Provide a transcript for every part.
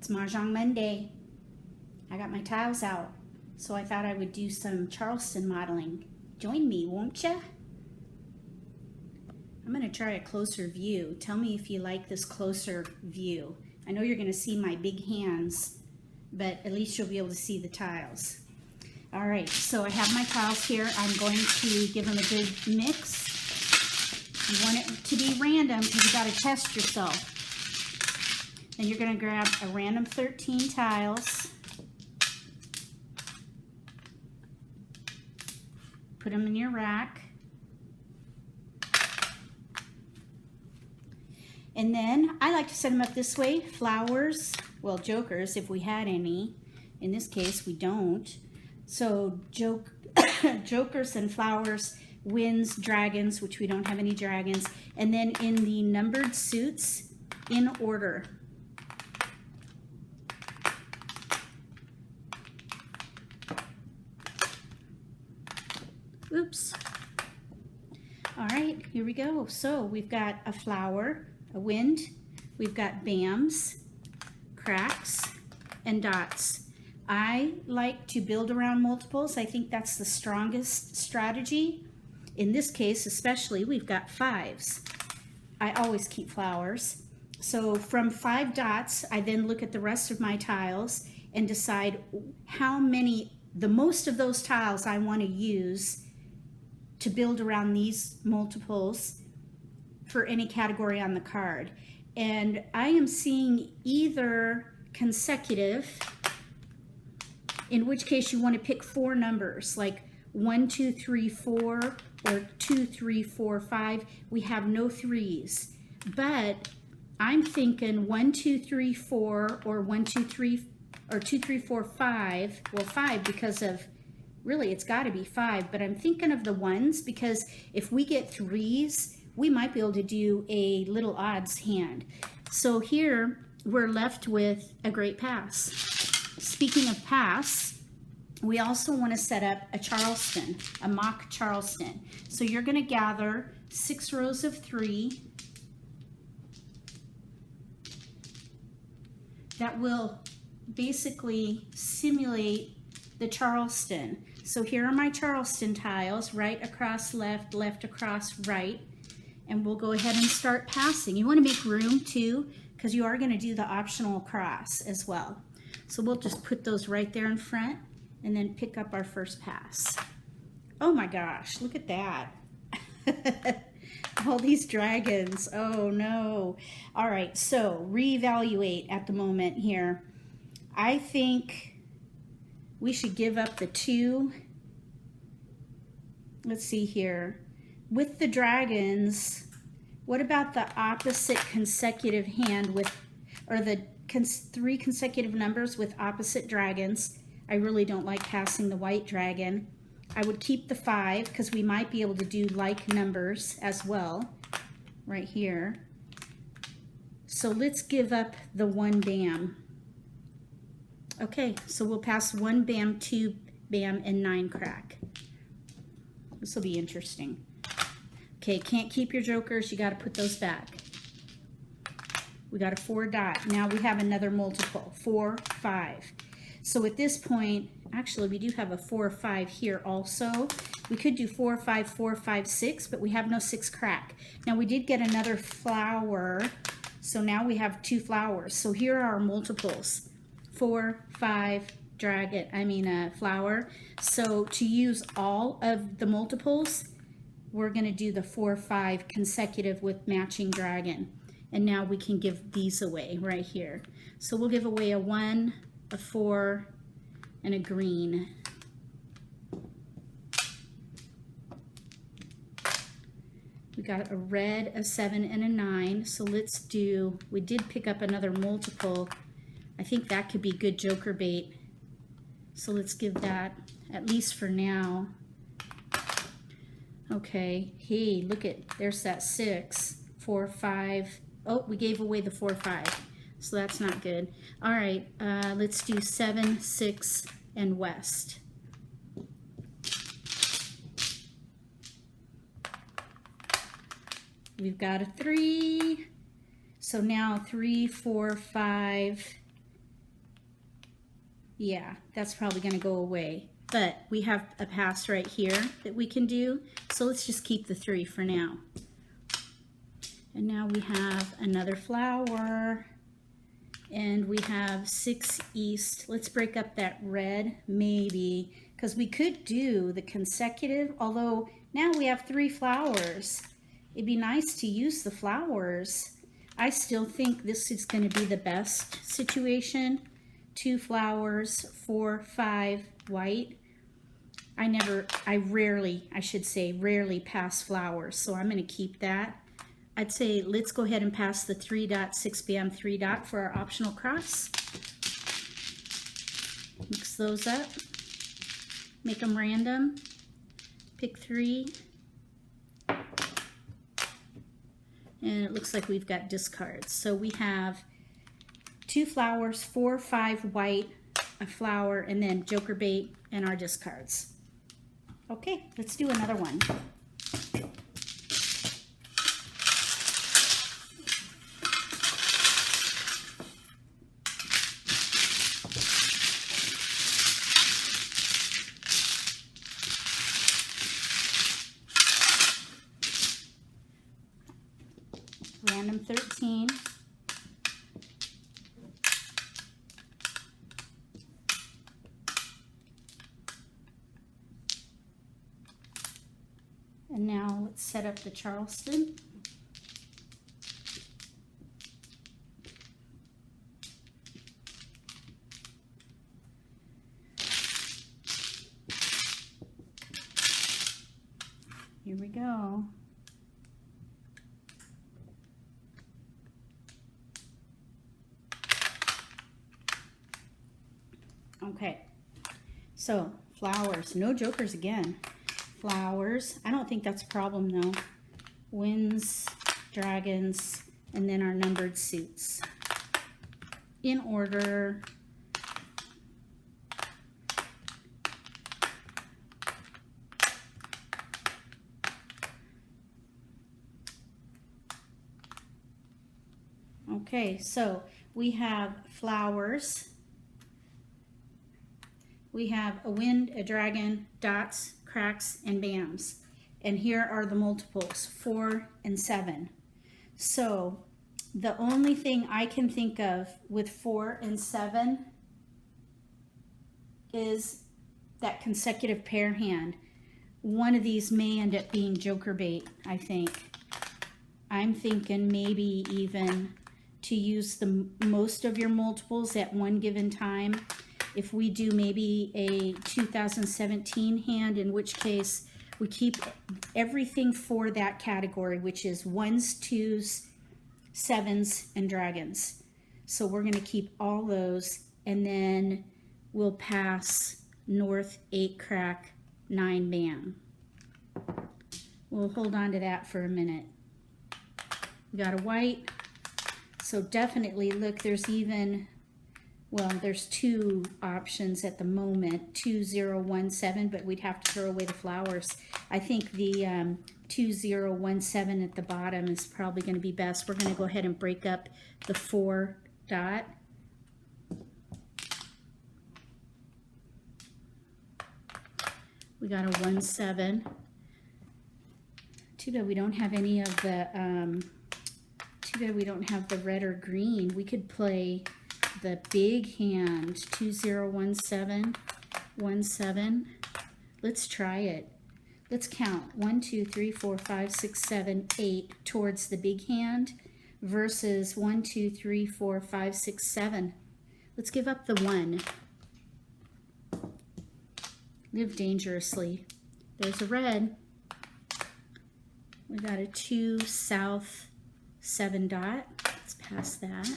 It's Mahjong Monday. I got my tiles out, so I thought I would do some Charleston modeling. Join me, won't ya? I'm going to try a closer view. Tell me if you like this closer view. I know you're going to see my big hands, but at least you'll be able to see the tiles. All right, so I have my tiles here. I'm going to give them a good mix. You want it to be random because you got to test yourself. Then you're going to grab a random 13 tiles. Put them in your rack. And then I like to set them up this way. Flowers, well, jokers if we had any. In this case, we don't. So jokers and flowers, winds, dragons, which we don't have any dragons. And then in the numbered suits in order. Oops. All right, here we go. So we've got a flower, a wind, we've got bams, cracks, and dots. I like to build around multiples. I think that's the strongest strategy. In this case, especially, we've got fives. I always keep flowers. So from 5 dots, I then look at the rest of my tiles and decide how many, the most of those tiles I want to use to build around these multiples for any category on the card. And I am seeing either consecutive, in which case you want to pick 4 numbers, like 1, 2, 3, 4, or 2, 3, 4, 5. We have no 3s, but I'm thinking 1, 2, 3, 4, or 1, 2, 3, or 2, 3, 4, 5. Well, 5 because of, really it's got to be 5, but I'm thinking of the ones because if we get 3s, we might be able to do a little odds hand. So here we're left with a great pass. Speaking of pass, we also want to set up a Charleston, a mock Charleston. So you're going to gather 6 rows of 3 that will basically simulate the Charleston. So here are my Charleston tiles, right across left, left across right, and we'll go ahead and start passing. You want to make room too, because you are going to do the optional cross as well. So we'll just put those right there in front and then pick up our first pass. Oh my gosh, look at that. All these dragons, oh no. All right, so reevaluate at the moment here. I think we should give up the 2. Let's see here. With the dragons, what about the opposite consecutive hand with, or the 3 consecutive numbers with opposite dragons? I really don't like passing the white dragon. I would keep the 5 because we might be able to do like numbers as well right here. So let's give up the 1 bam. Okay, so we'll pass 1 bam, 2 bam, and 9 crack. This will be interesting. Okay, can't keep your jokers. You got to put those back. We got a 4 dot. Now we have another multiple, 4, 5. So at this point, actually we do have a 4, 5 here also. We could do 4, 5, 4, 5, 6, but we have no 6 crack. Now we did get another flower, so now we have 2 flowers. So here are our multiples, 4, 5, dragon, flower. So to use all of the multiples, we're going to do the 4, 5 consecutive with matching dragon. And now we can give these away right here. So we'll give away a 1, a 4, and a green. We got a red, a 7, and a 9. So let's do, we did pick up another multiple. I think that could be good joker bait. So let's give that, at least for now. Okay, hey, look at, there's that 6, 4, 5. Oh, we gave away the 4, 5. So that's not good. All right, let's do 7, 6, and west. We've got a 3. So now 3, 4, 5, Yeah, that's probably going to go away. But we have a pass right here that we can do. So let's just keep the 3 for now. And now we have another flower. And we have 6 east. Let's break up that red, maybe. Because we could do the consecutive, although now we have 3 flowers. It'd be nice to use the flowers. I still think this is going to be the best situation. 2 flowers, 4, 5 white. I rarely pass flowers, so I'm going to keep that. I'd say let's go ahead and pass the 3 dot, 6 bam 3 dot for our optional cross. Mix those up. Make them random. Pick 3. And it looks like we've got discards. So we have 2 flowers, 4, 5 white, a flower, and then joker bait and our discards. Okay, let's do another one. Random 13. And now let's set up the Charleston. Here we go. Okay, so flowers, no jokers again. Flowers, I don't think that's a problem though. Winds, dragons, and then our numbered suits. In order. Okay, so we have flowers. We have a wind, a dragon, dots, cracks, and bams. And here are the multiples, 4 and 7. So the only thing I can think of with 4 and 7 is that consecutive pair hand. One of these may end up being joker bait, I think. I'm thinking maybe even to use the most of your multiples at one given time. If we do maybe a 2017 hand, in which case we keep everything for that category, which is 1s, 2s, 7s, and dragons. So we're going to keep all those, and then we'll pass north, 8 crack, 9 bam. We'll hold on to that for a minute. We got a white. So definitely, look, there's even, well, there's 2 options at the moment, 2017, but we'd have to throw away the flowers. I think the 2017 at the bottom is probably going to be best. We're going to go ahead and break up the 4 dot. We got a 17. Too bad we don't have any of the, too bad we don't have the red or green. We could play the big hand, 2017, 17. Let's try it. Let's count 1, 2, 3, 4, 5, 6, 7, 8 towards the big hand versus 1, 2, 3, 4, 5, 6, 7. Let's give up the 1. Live dangerously. There's a red. We got a 2 south 7 dot. Let's pass that.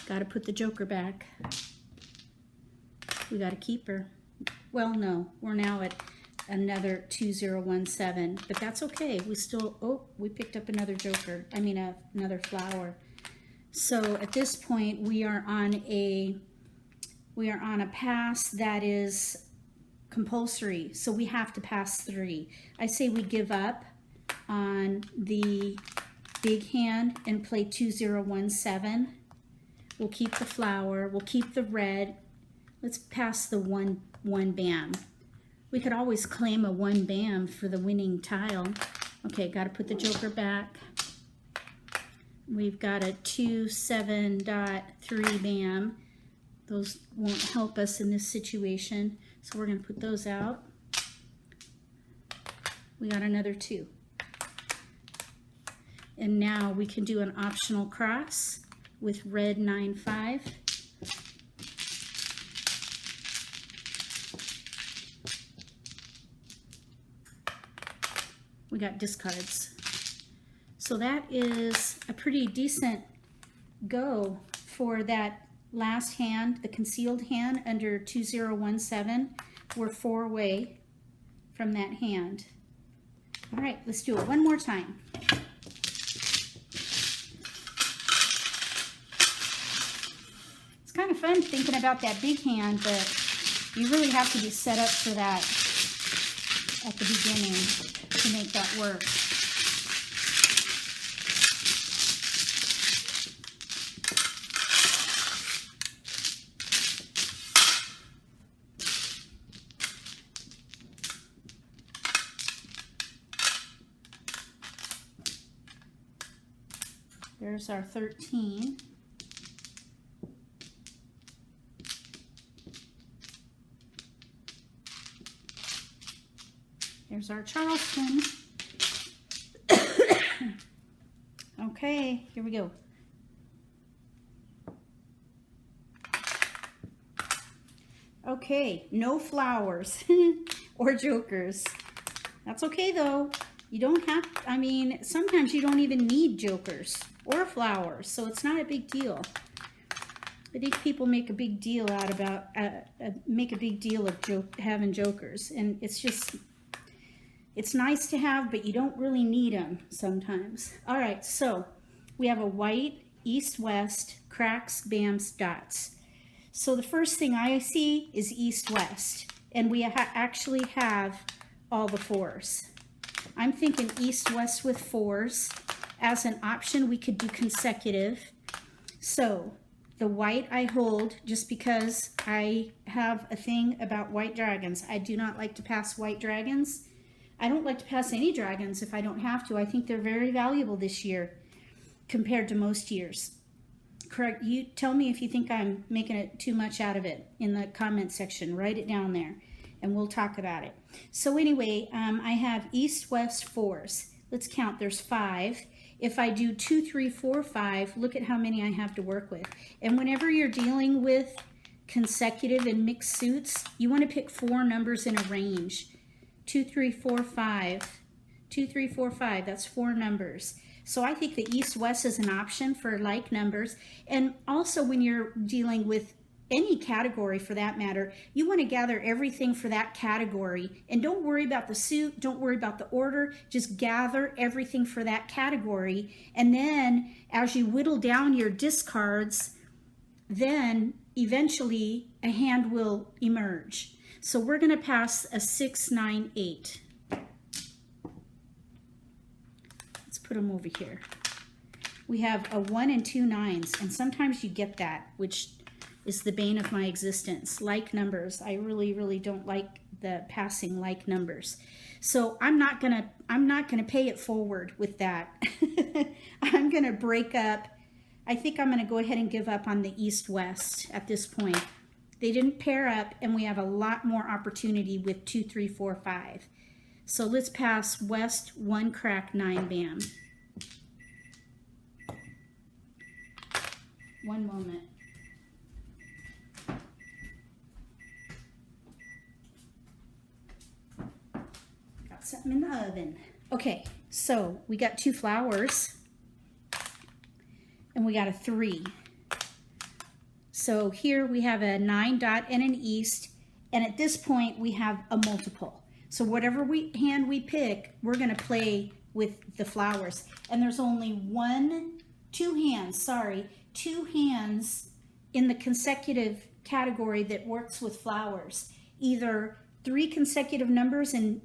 Got to put the joker back. We got a keeper. Well, no, we're now at another 2017, but that's okay. We still, oh, we picked up another joker. I mean, another flower. So at this point, we are on a pass that is compulsory. So we have to pass 3. I say we give up on the big hand and play 2017. We'll keep the flower. We'll keep the red. Let's pass the one bam. We could always claim a 1 bam for the winning tile. Okay, got to put the joker back. We've got a 2 7.3 bam. Those won't help us in this situation, so we're going to put those out. We got another 2. And now we can do an optional cross with red 9-5. We got discards. So that is a pretty decent go for that last hand, the concealed hand under 2017. We're 4 away from that hand. All right, let's do it one more time. It's kind of fun thinking about that big hand, but you really have to be set up for that at the beginning to make that work. There's our 13. There's our Charleston. Okay, here we go. Okay, no flowers or jokers. That's okay though. You don't have, I mean, sometimes you don't even need jokers or flowers, so it's not a big deal. I think people make a big deal out about, of having jokers, and it's just, it's nice to have, but you don't really need them sometimes. All right, so we have a white, east-west, cracks, bams, dots. So the first thing I see is east-west, and we actually have all the 4s. I'm thinking east-west with 4s. As an option, we could do consecutive. So the white I hold just because I have a thing about white dragons. I do not like to pass white dragons. I don't like to pass any dragons if I don't have to. I think they're very valuable this year compared to most years. Correct. You tell me if you think I'm making it too much out of it in the comment section. Write it down there and we'll talk about it. So anyway, I have east-west 4s. Let's count. There's 5. If I do 2, 3, 4, 5, look at how many I have to work with. And whenever you're dealing with consecutive and mixed suits, you want to pick 4 numbers in a range. 2, 3, 4, 5. 2, 3, 4, 5. That's 4 numbers. So I think the east-west is an option for like numbers. And also when you're dealing with any category for that matter, you want to gather everything for that category. And don't worry about the suit, don't worry about the order, just gather everything for that category. And then as you whittle down your discards, then eventually a hand will emerge. So we're going to pass a 6, 9, 8. Let's put them over here. We have a 1 and 2 9s, and sometimes you get that, which is the bane of my existence. Like numbers. I really don't like the passing like numbers. So I'm not gonna pay it forward with that. I'm gonna break up. I think I'm gonna go ahead and give up on the east-west at this point. They didn't pair up, and we have a lot more opportunity with 2, 3, 4, 5. So let's pass west 1 crack 9 bam. One moment. Something in the oven. Okay, so we got 2 flowers and we got a 3. So here we have a 9 dot and an east, and at this point we have a multiple. So whatever hand we pick, we're going to play with the flowers. And there's only 2 hands in the consecutive category that works with flowers. Either 3 consecutive numbers in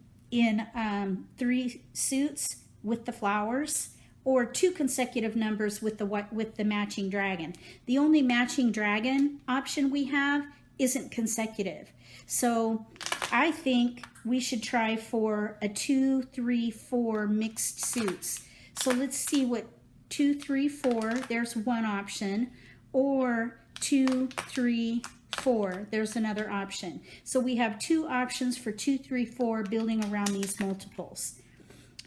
3 suits with the flowers, or 2 consecutive numbers with the matching dragon. The only matching dragon option we have isn't consecutive. So I think we should try for a 2, 3, 4 mixed suits. So let's see what 2, 3, 4, there's one option, or 2, 3, 4, there's another option. So we have 2 options for 2, 3, 4 building around these multiples.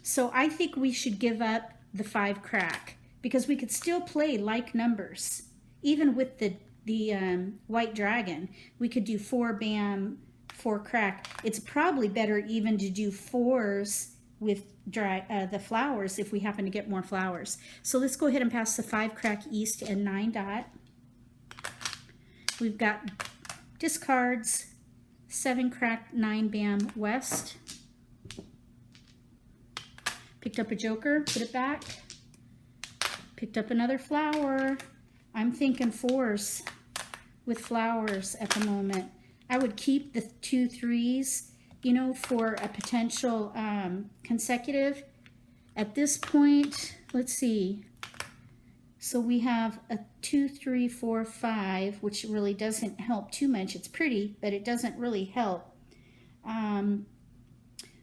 So I think we should give up the 5 crack, because we could still play like numbers. Even with the white dragon, we could do 4 bam, 4 crack. It's probably better even to do 4s with the flowers if we happen to get more flowers. So let's go ahead and pass the 5 crack east and 9 dot. We've got discards, 7 crack, 9 bam west. Picked up a joker, put it back. Picked up another flower. I'm thinking 4s with flowers at the moment. I would keep the 2 3s, you know, for a potential consecutive. At this point, let's see. So we have a 2, 3, 4, 5, which really doesn't help too much. It's pretty, but it doesn't really help.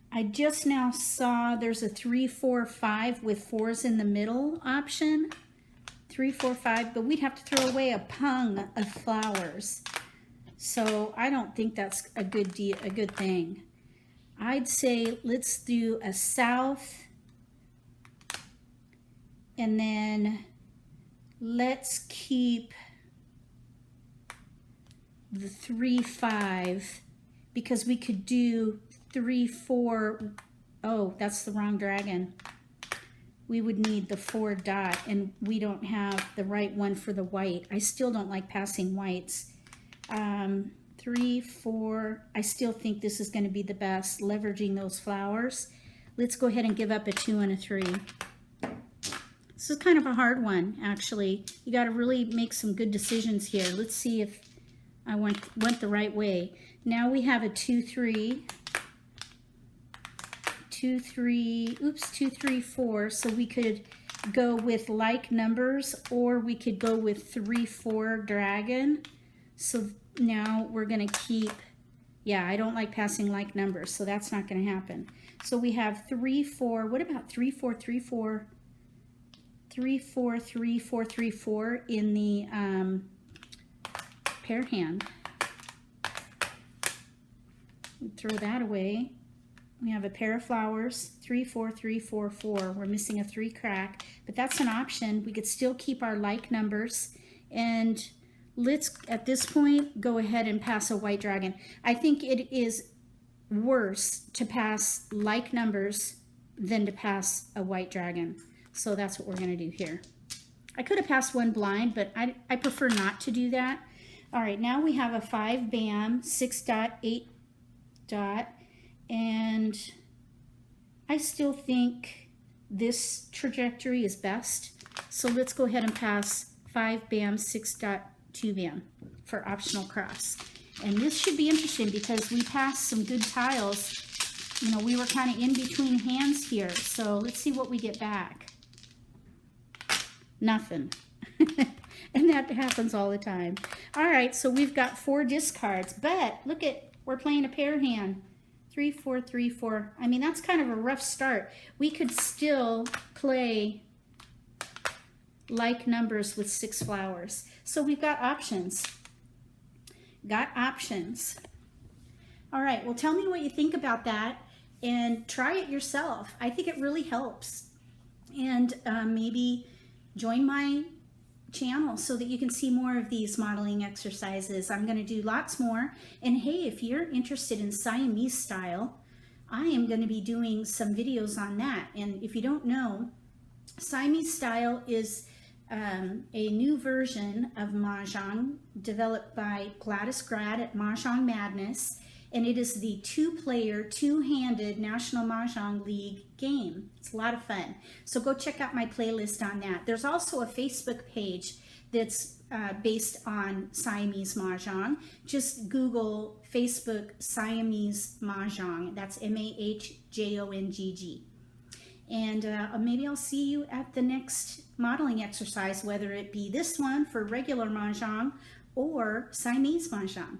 I just now saw there's a 3, 4, 5 with 4s in the middle option. 3, 4, 5, but we'd have to throw away a pung of flowers. So I don't think that's a good thing. I'd say let's do a south, and then let's keep the 3, 5, because we could do 3, 4. Oh, that's the wrong dragon. We would need the 4 dot, and we don't have the right one for the white. I still don't like passing whites. 3, 4, I still think this is going to be the best, leveraging those flowers. Let's go ahead and give up a 2 and a 3. This is kind of a hard one, actually. You got to really make some good decisions here. Let's see if I went the right way. Now we have a 2, 3. 2, 3, oops, 2, 3, 4. So we could go with like numbers, or we could go with 3, 4 dragon. So now we're going to keep, yeah, I don't like passing like numbers, so that's not going to happen. So we have 3, 4. What about 3, 4, 3, 4? 3, 4, 3, 4, 3, 4 in the pair hand. Throw that away. We have a pair of flowers, 3, 4, 3, 4, 4. We're missing a 3 crack, but that's an option. We could still keep our like numbers, and let's, at this point, go ahead and pass a white dragon. I think it is worse to pass like numbers than to pass a white dragon. So that's what we're going to do here. I could have passed one blind, but I prefer not to do that. All right, now we have a 5 bam, 6 dot, 8 dot, and I still think this trajectory is best. So let's go ahead and pass 5 bam, 6 dot, 2 bam for optional cross. And this should be interesting because we passed some good tiles. You know, we were kind of in between hands here. So let's see what we get back. Nothing. And that happens all the time. All right, so we've got 4 discards, but look at, we're playing a pair hand. 3, 4, 3, 4. I mean, that's kind of a rough start. We could still play like numbers with 6 flowers. So we've got options. Got options. All right, well, tell me what you think about that and try it yourself. I think it really helps. And maybe join my channel so that you can see more of these modeling exercises. I'm going to do lots more. And hey, if you're interested in Siamese style, I am going to be doing some videos on that. And if you don't know, Siamese style is a new version of Mahjong developed by Gladys Grad at Mahjong Madness, and it is the 2-player, 2-handed National Mahjong League game. It's a lot of fun. So go check out my playlist on that. There's also a Facebook page that's based on Siamese Mahjong. Just Google Facebook Siamese Mahjong. That's Mahjong. And maybe I'll see you at the next modeling exercise, whether it be this one for regular Mahjong or Siamese Mahjong.